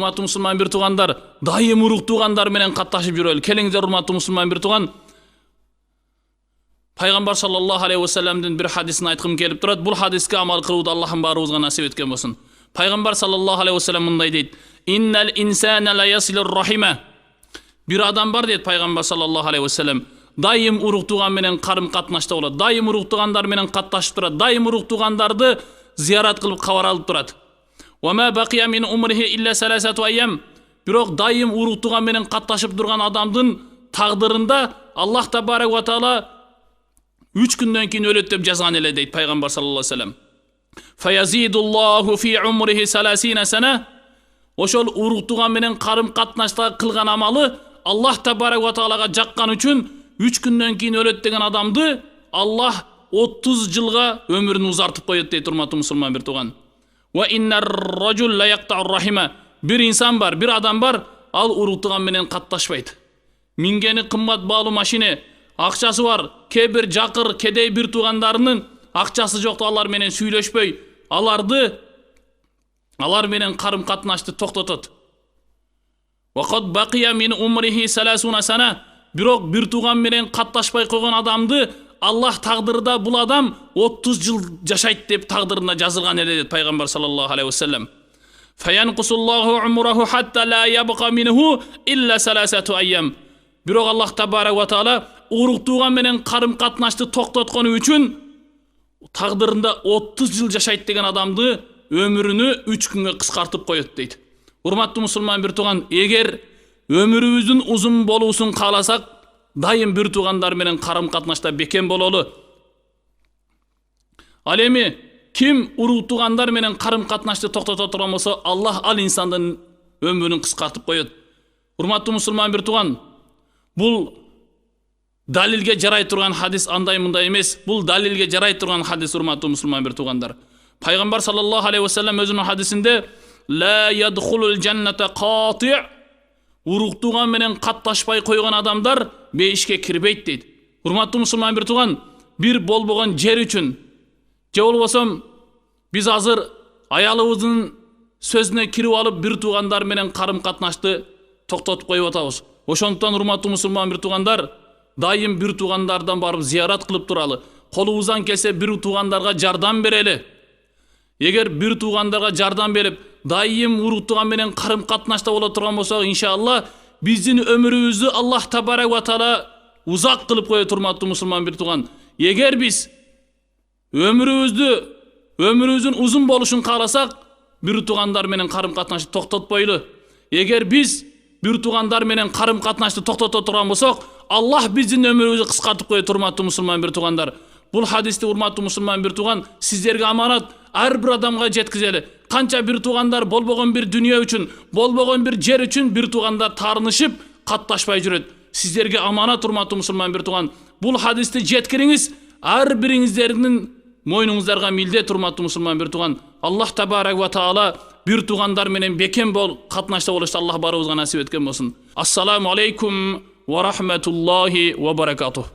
урматтуу мусулман бир туугандар, дайым урук туугандар менен катташып жүрөлү. Келиңиздер урматтуу мусулман бир тууган. Пайгамбар саллаллаху алейхи ва салламдын бир хадисин айткым келип турат. Бул хадиске амал кылууду Аллахым баарыбызга насип эткен болсун. Пайгамбар саллаллаху алейхи ва саллам мындай дейт: "Иннал инсана ла ясилур рахима." Бир адам бар дейт Пайгамбар саллаллаху алейхи ва саллам. Дайым урук тууган менен карым катнашта болот. Дайым урук туугандар менен катташып турат. Дайым урук туугандарды зиярат кылып кабар алып турат. "Ва ма бақия мин умрихи илля саласату айям." Бирок дайым урук тууган менен катташып турган адамдын тагдырында Аллах табарак ва таала 3 күндөн кийин өлөт деп жазган эле дейт Пайгамбар саллаллаху алейхи ва саллам. "Фаязидуллаху фи умрихи 30 сана." Ошол урук тууган менен карым катнашта кылган амалы Аллах табарак ва таалага жаккан үчүн 3 күндөн кийин өлөт деген адамды Аллах 30 жылга өмүрүн узартып коет дейт урматтуу мусулман бир тууган. "Ва иннар ражул ла яктаур рахима." Бир инсан бар, бир адам бар, ал урук тууган менен катташпайт. Мингени кымбат баалуу машина, акчасы бар, кебир жакыр, кедей бир туугандарынын акчасы жокту, алар менен сүйлөшпөй, алар менен карым катнашты токтотот. "Ва кад бақия мин умрихи 30 сана." Бирок бир тууган менен катташпай койгон адамды Аллах тагдырда бул адам 30 жыл жашайт деп тагдырына жазылган эле дейт Пайгамбар саллаллаху алейхи ва саллам. "Фаянкусуллаху умраху хатта ла ябқа минху илля саласату айям." Бирок Аллах табарак ва таала урук тууган менен карым катнашты токтоткону үчүн тагдырында 30 жыл жашайт деген адамды өмүрүнү 3 күнгө кыскартып коет дейт. Урматтуу мусулман бир тууган, эгер өмүрүбүздүн узун болуусун кааласак, дайым бир туугандар менен карым катнашта бекем бололу. Ал эми ким урук туугандар менен карым катнашты токтото турган болсо, Аллах ал инсандын өмүрүн кыскартып коет. Урматтуу мусулман бир тууган, бул далилге жарай турган хадис андай мындай эмес. Бул далилге жарай турган хадис урматтуу мусулман бир туугандар. Пайгамбар саллаллаху алейхи ва саллам өзүнүн хадисинде "Ла ядхулул жанната кати'." Урук тууган менен катташпай койгон адамдар бейишке кирбейт дейт. Урматтуу мусулман бир тууган, бир болбогон жер үчүн же болбосом биз азыр аялыбыздын сөзүнө кирип алып бир туугандар менен карым катнашты токтотуп коюп атабыз. Ошондуктан урматтуу мусулман бир туугандар, дайым бир туугандардан барып зиярат кылып туралы. Колубуздан келсе бир туугандарга жардам берели. Эгер бир туугандарга жардам берип, дайым урук тууган менен карым катнашта боло турган болсок, иншалла биздин өмүрүбүздү Аллах табарак ва таала узак кылып коет урматтуу мусулман бир тууган. Эгер биз өмүрүбүздүн узун болушун кааласак, бир туугандар менен карым катнашты токтотпойлу. Эгер биз бир туугандар менен карым катнашты токтото турган болсок, Аллах биздин өмүрүбүздү кыскартып коет урматтуу мусулман бир туугандар. Бул хадисти урматтуу мусулман бир тууган сиздерге аманат, ар бир адамга жеткизели. Канча бир туугандар болбогон бир дүйнө үчүн, болбогон бир жер үчүн бир туугандар таарынышып катташпай жүрөт. Сиздерге аманат урматтуу мусулман бир тууган. Бул хадисти жеткириңиз, ар бириңиздердин мойнуңуздарга милдет урматтуу мусулман бир тууган. Аллах табарак ва таала бир туугандар менен бекем катнашта болушту Аллах баарыбызга насип эткен болсун. Ассаламу алейкум ва рахматуллахи ва баракатух.